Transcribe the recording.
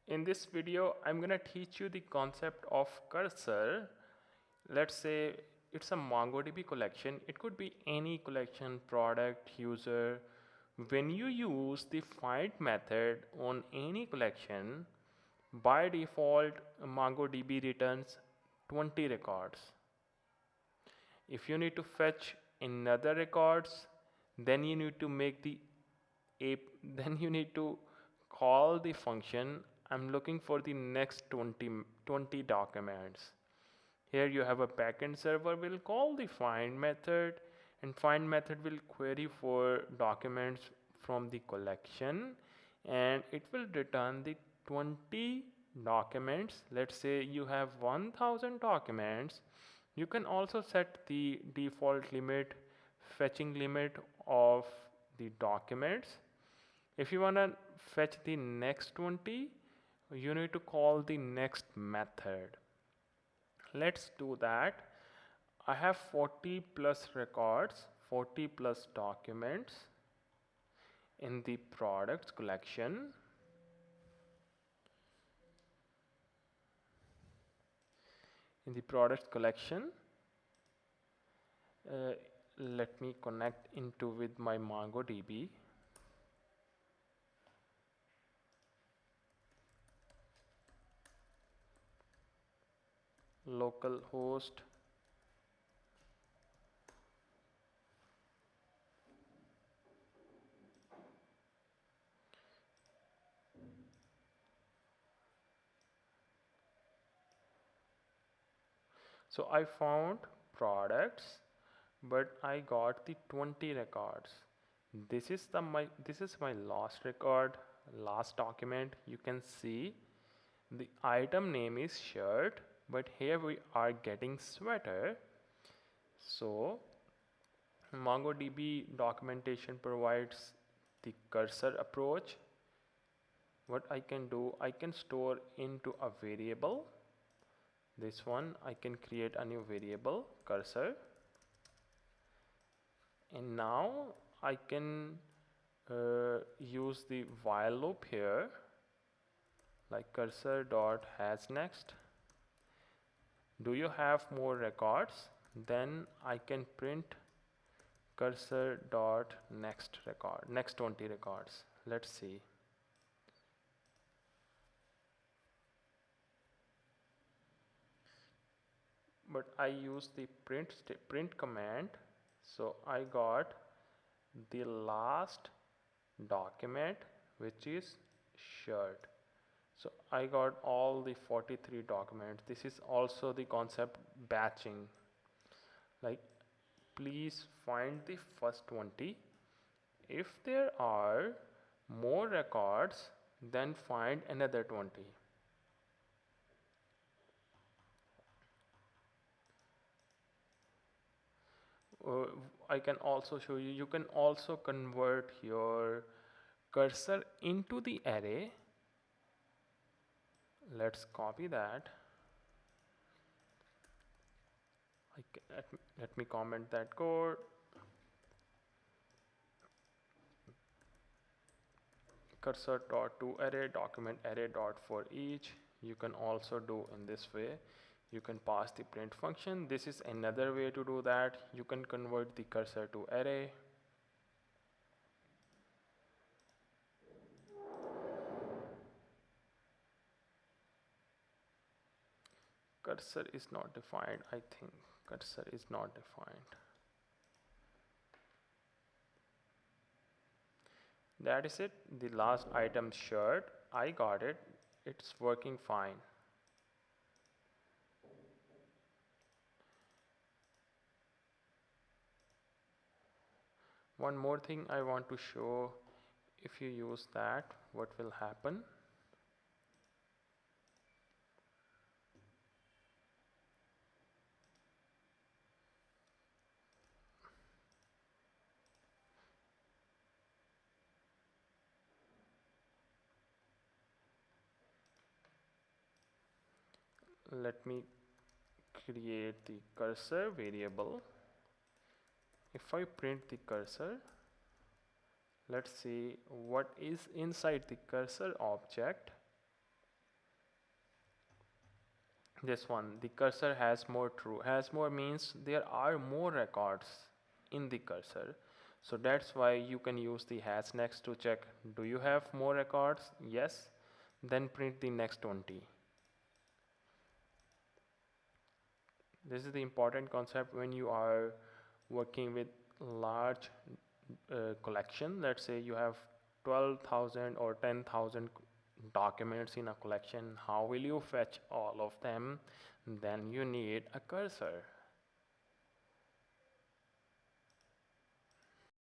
In this video, I'm gonna teach you the concept of cursor. Let's say it's a MongoDB collection. It could be any collection, product, user. When you use the find method on any collection, by default, MongoDB returns 20 records. If you need to fetch another records, then you need to make the then you need to call the function I'm looking for the next 20 documents. Here you have a backend server will call the find method, and find method will query for documents from the collection, and it will return the 20 documents. Let's say you have 1000 documents. You can also set the default limit, fetching limit of the documents. If you want to fetch the next 20, you need to call the next method. Let's do that. I have 40 plus records, 40 plus documents in the products collection. In the products collection, let me connect into with my MongoDB. Localhost so I found products, but I got the 20 records. This is my last record, last document. You can see the item name is shirt, but here we are getting sweater. So MongoDB documentation provides the cursor approach. What I can do, I can store into a variable. This one, I can create a new variable, cursor. And now I can use the while loop here, like cursor dot has next. Do you have more records? Then I can print cursor dot next record, next 20 records. Let's see. But I use the print command, so I got the last document, which is shirt. So I got all the 43 documents. This is also the concept batching. Like, please find the first 20. If there are more records, then find another 20. I can also show you, you can also convert your cursor into the array. Let's copy that. Let me comment that code. Cursor dot to array, document array dot for each. You can also do in this way. You can pass the print function. This is another way to do that. You can convert the cursor to array. Cursor is not defined. I think cursor is not defined. That is it. The last item shirt, I got it. It's working fine. One more thing I want to show, if you use that, what will happen. Let me create the cursor variable. If I print the cursor, let's see what is inside the cursor object. This one, the cursor has more true. Has more means there are more records in the cursor. So that's why you can use the has next to check, do you have more records? Yes. Then print the next 20. This is the important concept when you are working with large collection. Let's say you have 12,000 or 10,000 documents in a collection. How will you fetch all of them? Then you need a cursor.